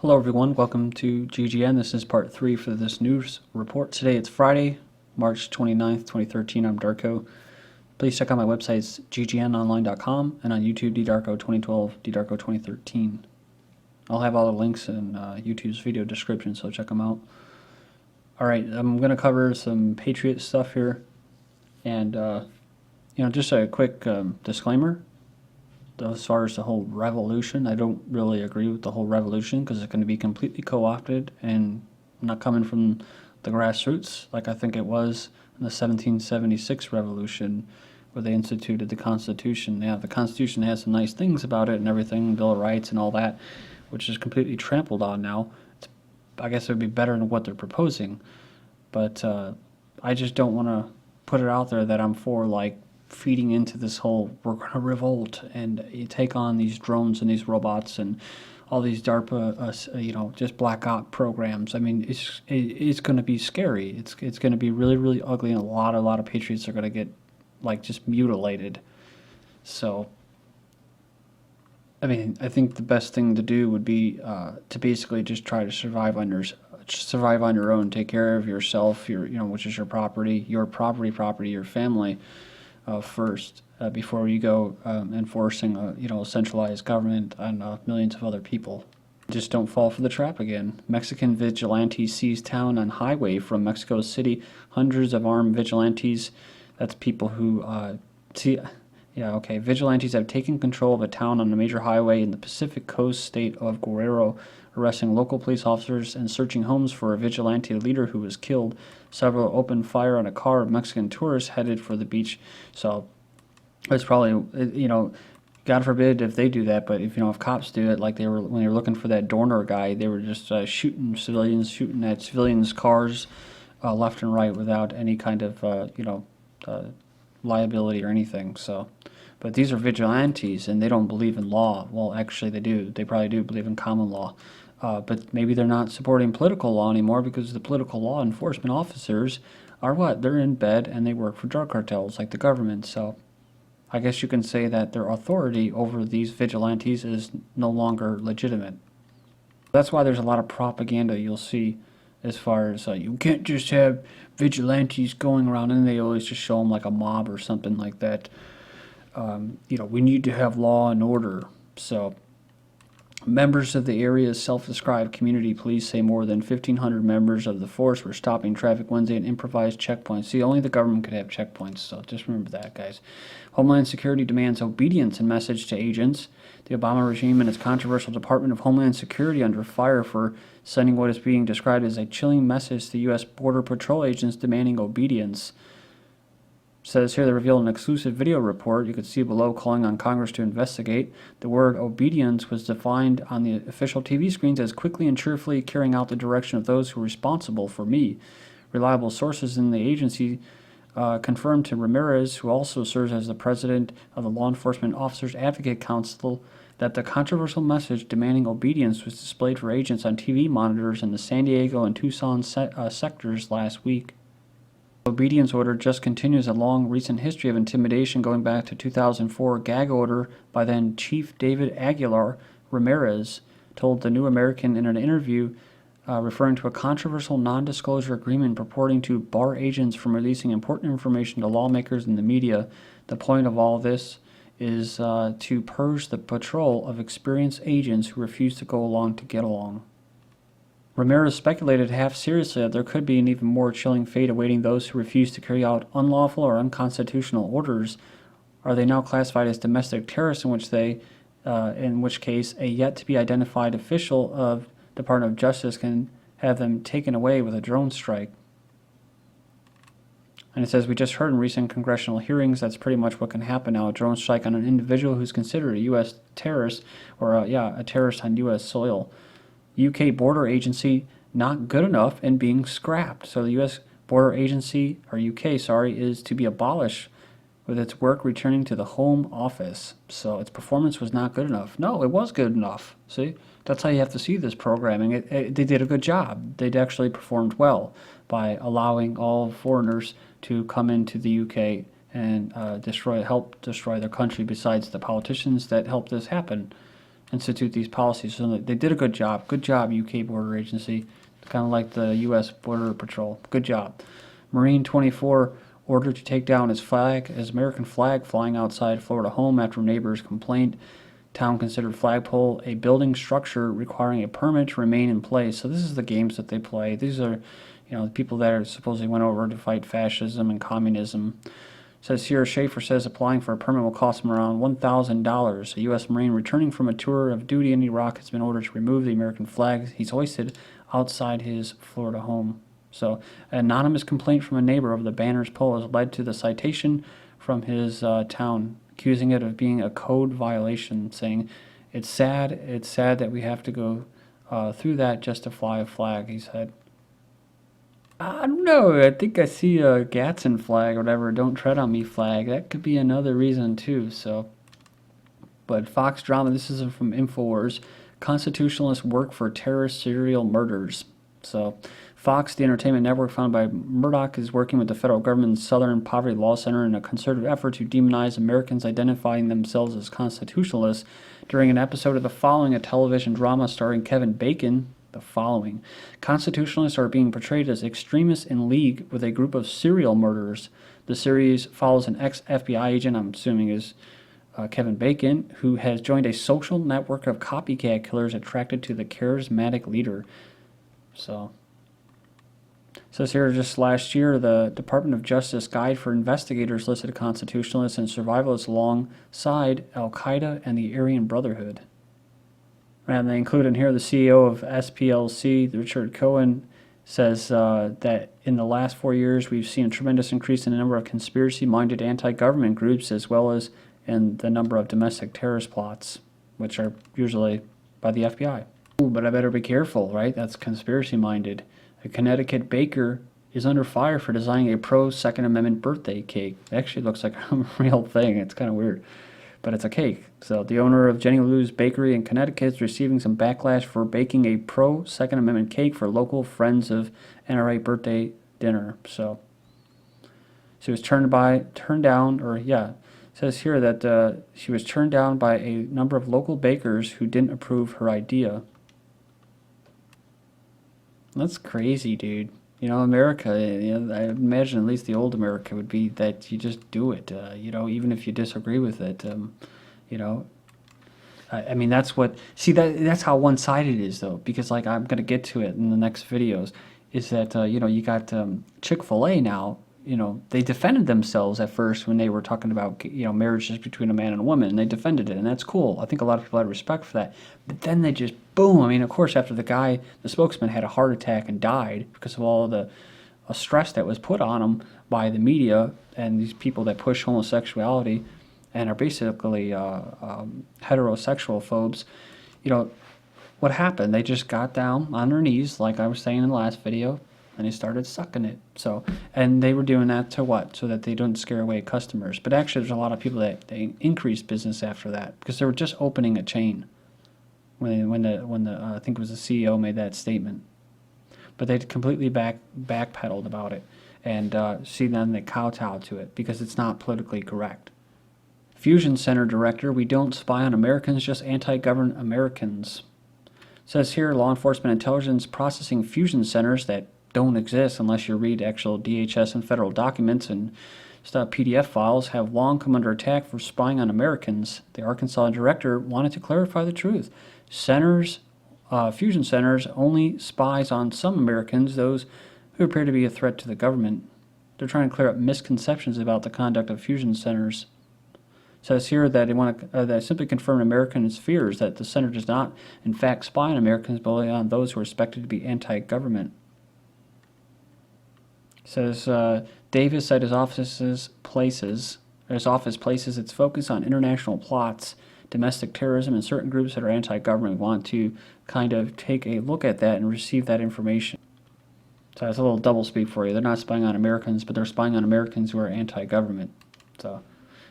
Hello everyone, welcome to GGN. This is part 3 for this news report. Today it's Friday, March 29th, 2013. I'm Darko. Please check out my websites, ggnonline.com, and on YouTube, ddarko2012, ddarko2013. I'll have all the links in YouTube's video description, so check them out. Alright, I'm going to cover some Patriot stuff here, and just a quick disclaimer. As far as the whole revolution, I don't really agree with the whole revolution because it's going to be completely co-opted and not coming from the grassroots like I think it was in the 1776 revolution where they instituted the Constitution. Yeah, the Constitution has some nice things about it and everything, Bill of Rights and all that, which is completely trampled on now. I guess it would be better than what they're proposing, but I just don't want to put it out there that I'm for like feeding into this whole we're going to revolt and you take on these drones and these robots and all these DARPA, just black op programs. I mean, it's going to be scary. It's going to be really, really ugly, and a lot of patriots are going to get like just mutilated. So, I mean, I think the best thing to do would be to basically just try to survive on your own. Take care of yourself, which is your property, your family. First, before you go enforcing a centralized government on millions of other people. Just don't fall for the trap again. Mexican vigilantes seize town on highway from Mexico City. Hundreds of armed vigilantes, that's people who vigilantes have taken control of a town on a major highway in the Pacific Coast state of Guerrero, arresting local police officers and searching homes for a vigilante leader who was killed. Several opened fire on a car of Mexican tourists headed for the beach. So it's probably, God forbid if they do that, but if cops do it, like when they were looking for that Dorner guy, they were just shooting at civilians' cars left and right without any kind of, liability or anything. So, but these are vigilantes and they don't believe in law. Well, actually they do. They probably do believe in common law. But maybe they're not supporting political law anymore because the political law enforcement officers are what? They're in bed and they work for drug cartels like the government. So I guess you can say that their authority over these vigilantes is no longer legitimate. That's why there's a lot of propaganda you'll see as far as you can't just have vigilantes going around, and they always just show them like a mob or something like that. We need to have law and order. So members of the area's self-described community police say more than 1,500 members of the force were stopping traffic Wednesday at improvised checkpoints. See, only the government could have checkpoints, so just remember that, guys. Homeland Security demands obedience in message to agents. The Obama regime and its controversial Department of Homeland Security under fire for sending what is being described as a chilling message to U.S. Border Patrol agents demanding obedience. Says here they revealed an exclusive video report you could see below calling on Congress to investigate. The word obedience was defined on the official TV screens as quickly and cheerfully carrying out the direction of those who are responsible for me. Reliable sources in the agency confirmed to Ramirez, who also serves as the president of the Law Enforcement Officers Advocate Council, that the controversial message demanding obedience was displayed for agents on TV monitors in the San Diego and Tucson sectors last week. The obedience order just continues a long recent history of intimidation going back to 2004 gag order by then Chief David Aguilar. Ramirez told the New American in an interview referring to a controversial non-disclosure agreement purporting to bar agents from releasing important information to lawmakers and the media. The point of all this is to purge the patrol of experienced agents who refuse to go along to get along. Ramirez speculated half seriously that there could be an even more chilling fate awaiting those who refuse to carry out unlawful or unconstitutional orders. Are they now classified as domestic terrorists, in which case a yet-to-be-identified official of Department of Justice can have them taken away with a drone strike? And it says, we just heard in recent congressional hearings that's pretty much what can happen now. A drone strike on an individual who's considered a U.S. terrorist or a terrorist on U.S. soil. UK border agency not good enough and being scrapped. So the U.S. border agency, or UK, is to be abolished with its work returning to the Home Office. So its performance was not good enough. No, it was good enough. See, that's how you have to see this programming. They did a good job. They actually performed well by allowing all foreigners to come into the UK and help destroy their country besides the politicians that helped this happen. institute these policies. So they did a good job. Good job, UK Border Agency. Kind of like the U.S. Border Patrol. Good job. Marine 24 ordered to take down his American flag flying outside Florida home after neighbors complained. Town considered flagpole a building structure requiring a permit to remain in place. So this is the games that they play. These are, the people that are supposedly went over to fight fascism and communism. Says here, Schaefer says applying for a permit will cost him around $1,000. A U.S. Marine returning from a tour of duty in Iraq has been ordered to remove the American flag he's hoisted outside his Florida home. So, an anonymous complaint from a neighbor of the banner's pole has led to the citation from his town, accusing it of being a code violation, saying, it's sad that we have to go through that just to fly a flag, he said. I don't know, I think I see a Gadsden flag or whatever, don't tread on me flag. That could be another reason too, so. But Fox drama, this is from InfoWars. Constitutionalists work for terrorist serial murders. So, Fox, the entertainment network founded by Murdoch, is working with the federal government's Southern Poverty Law Center in a concerted effort to demonize Americans identifying themselves as constitutionalists. During an episode of The Following, a television drama starring Kevin Bacon, The Following, constitutionalists are being portrayed as extremists in league with a group of serial murderers. The series follows an ex-FBI agent, I'm assuming is Kevin Bacon, who has joined a social network of copycat killers attracted to the charismatic leader. So, says here, just last year, the Department of Justice Guide for Investigators listed constitutionalists and survivalists alongside Al-Qaeda and the Aryan Brotherhood. And they include in here the CEO of SPLC, Richard Cohen, says that in the last 4 years we've seen a tremendous increase in the number of conspiracy-minded anti-government groups as well as in the number of domestic terrorist plots, which are usually by the FBI. Ooh, but I better be careful, right? That's conspiracy-minded. A Connecticut baker is under fire for designing a pro-Second Amendment birthday cake. It actually looks like a real thing. It's kind of weird, but it's a cake. So the owner of Jenny Lou's Bakery in Connecticut is receiving some backlash for baking a pro-Second Amendment cake for local Friends of NRA birthday dinner. So she was turned down, or yeah, it says here that she was turned down by a number of local bakers who didn't approve her idea. That's crazy, dude. America, I imagine at least the old America would be that you just do it, even if you disagree with it, I mean, that's that's how one-sided it is, though, because, like, I'm going to get to it in the next videos, is that, you got Chick-fil-A now, they defended themselves at first when they were talking about, marriage just between a man and a woman, and they defended it, and that's cool. I think a lot of people had respect for that. But then they just, boom, I mean, of course, after the spokesman had a heart attack and died because of all the stress that was put on him by the media and these people that push homosexuality and are basically heterosexual phobes, what happened? They just got down on their knees, like I was saying in the last video, and they started sucking it. So, and they were doing that to what? So that they don't scare away customers. But actually, there's a lot of people that they increased business after that because they were just opening a chain. When the I think it was the CEO made that statement, but they completely backpedaled about it, and then they kowtowed to it because it's not politically correct. Fusion Center director, we don't spy on Americans, just anti-government Americans. Says here, law enforcement intelligence processing fusion centers that don't exist unless you read actual DHS and federal documents and stuff. PDF files have long come under attack for spying on Americans. The Arkansas director wanted to clarify the truth. Fusion centers only spies on some Americans, those who appear to be a threat to the government. They're trying to clear up misconceptions about the conduct of fusion centers. It says here that they want to simply confirm Americans' fears that the center does not, in fact, spy on Americans, but only on those who are expected to be anti-government. It says Davis said his office places its focus on international plots, domestic terrorism, and certain groups that are anti-government want to kind of take a look at that and receive that information. So that's a little double speak for you. They're not spying on Americans, but they're spying on Americans who are anti-government. So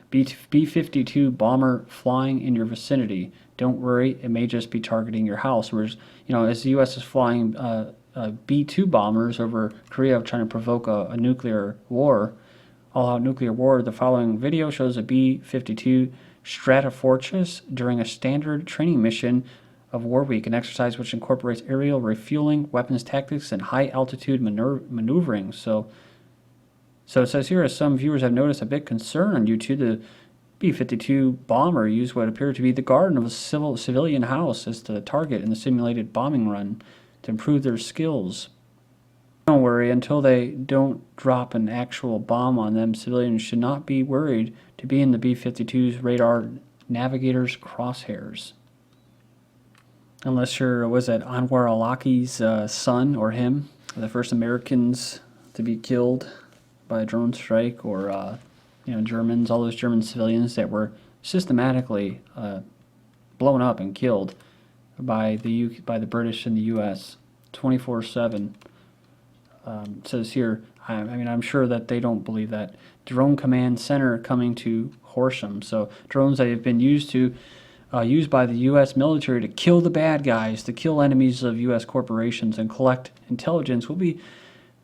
B-52 bomber flying in your vicinity. Don't worry, it may just be targeting your house. Whereas, as the U.S. is flying B-2 bombers over Korea trying to provoke a nuclear war, all-out nuclear war, the following video shows a B-52 Stratofortress during a standard training mission of War Week, an exercise which incorporates aerial refueling, weapons tactics, and high-altitude maneuvering. So it says here, as some viewers have noticed a bit concern on YouTube, the B-52 bomber used what appeared to be the garden of a civilian house as the target in the simulated bombing run to improve their skills. Don't worry, until they don't drop an actual bomb on them, civilians should not be worried to be in the B-52's radar navigator's crosshairs. Unless you're, was it Anwar al-Awlaki's son or him, the first Americans to be killed by a drone strike, or Germans, all those German civilians that were systematically blown up and killed by the British and the U.S. 24/7. Says here, I'm sure that they don't believe that. Drone Command Center coming to Horsham. So drones that have been used by the U.S. military to kill the bad guys, to kill enemies of U.S. corporations and collect intelligence will be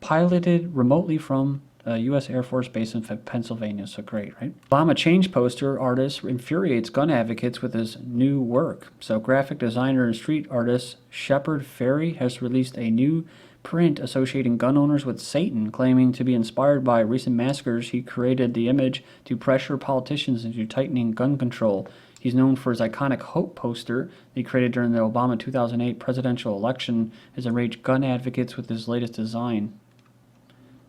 piloted remotely from U.S. Air Force Base in Pennsylvania. So great, right? Obama change poster artist infuriates gun advocates with his new work. So graphic designer and street artist Shepard Fairey has released a new print associating gun owners with Satan, claiming to be inspired by recent massacres. He created the image to pressure politicians into tightening gun control. He's known for his iconic Hope poster he created during the Obama 2008 presidential election, has enraged gun advocates with his latest design.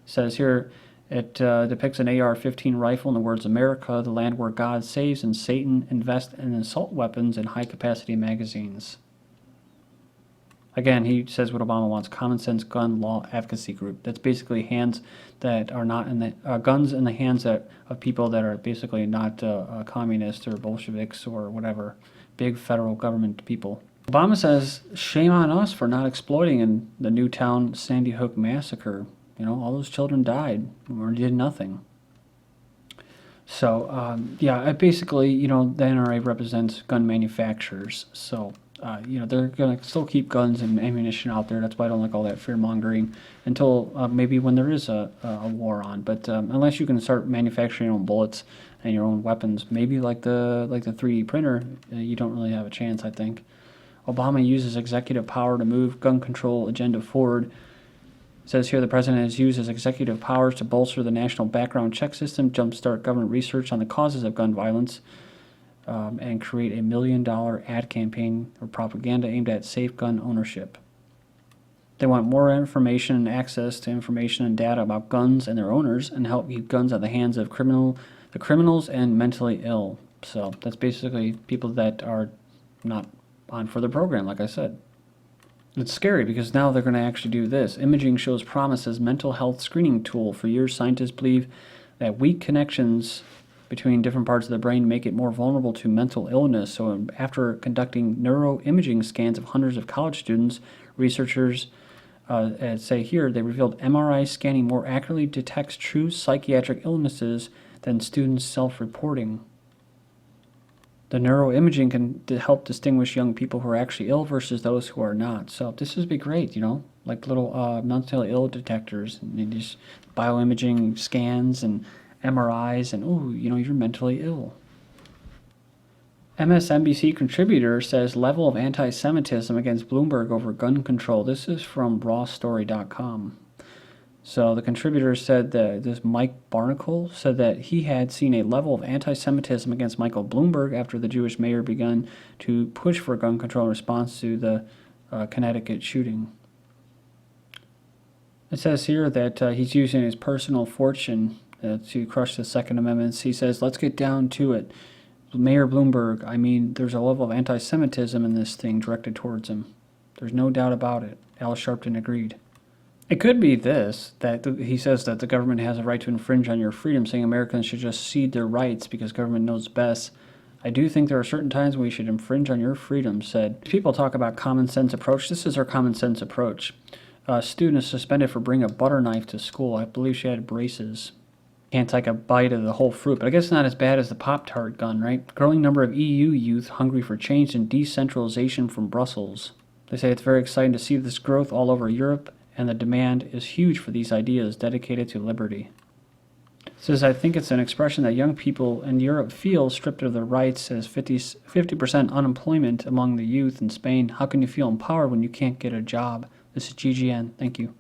It says here, it depicts an AR-15 rifle in the words, "America, the land where God saves and Satan invests in assault weapons and high-capacity magazines." Again, he says what Obama wants: common sense gun law advocacy group. That's basically hands that are not in the guns in the hands of people that are basically not communists or Bolsheviks or whatever, big federal government people. Obama says, shame on us for not exploiting in the Newtown Sandy Hook massacre. All those children died or did nothing. So, basically, the NRA represents gun manufacturers. So, they're going to still keep guns and ammunition out there. That's why I don't like all that fear-mongering until maybe when there is a war on. But unless you can start manufacturing your own bullets and your own weapons, maybe like the 3D printer, you don't really have a chance, I think. Obama uses executive power to move gun control agenda forward. It says here the president has used his executive powers to bolster the national background check system, jumpstart government research on the causes of gun violence, and create $1 million ad campaign or propaganda aimed at safe gun ownership. They want more information and access to information and data about guns and their owners, and help keep guns out of the hands of the criminals and mentally ill. So that's basically people that are not on for the program, like I said. It's scary because now they're going to actually do this. Imaging shows promise as mental health screening tool. For years, scientists believe that weak connections between different parts of the brain make it more vulnerable to mental illness. So after conducting neuroimaging scans of hundreds of college students, researchers say here, they revealed MRI scanning more accurately detects true psychiatric illnesses than students self-reporting. The neuroimaging can help distinguish young people who are actually ill versus those who are not. So this would be great, like little mentally ill detectors, and just bioimaging scans and MRIs, and you're mentally ill. MSNBC contributor says level of anti-Semitism against Bloomberg over gun control. This is from rawstory.com. So the contributor said that this Mike Barnacle said that he had seen a level of anti-Semitism against Michael Bloomberg after the Jewish mayor began to push for gun control in response to the Connecticut shooting. It says here that he's using his personal fortune to crush the Second Amendment. He says, let's get down to it. Mayor Bloomberg, there's a level of anti-Semitism in this thing directed towards him. There's no doubt about it. Al Sharpton agreed. It could be this, that he says that the government has a right to infringe on your freedom, saying Americans should just cede their rights because government knows best. I do think there are certain times when we should infringe on your freedom, said. People talk about common sense approach. This is our common sense approach. A student is suspended for bringing a butter knife to school. I believe she had braces. Can't take a bite of the whole fruit, but I guess not as bad as the Pop-Tart gun, right? Growing number of EU youth hungry for change and decentralization from Brussels. They say it's very exciting to see this growth all over Europe, and the demand is huge for these ideas dedicated to liberty. says, I think it's an expression that young people in Europe feel stripped of their rights as 50% unemployment among the youth in Spain. How can you feel empowered when you can't get a job? This is GGN. Thank you.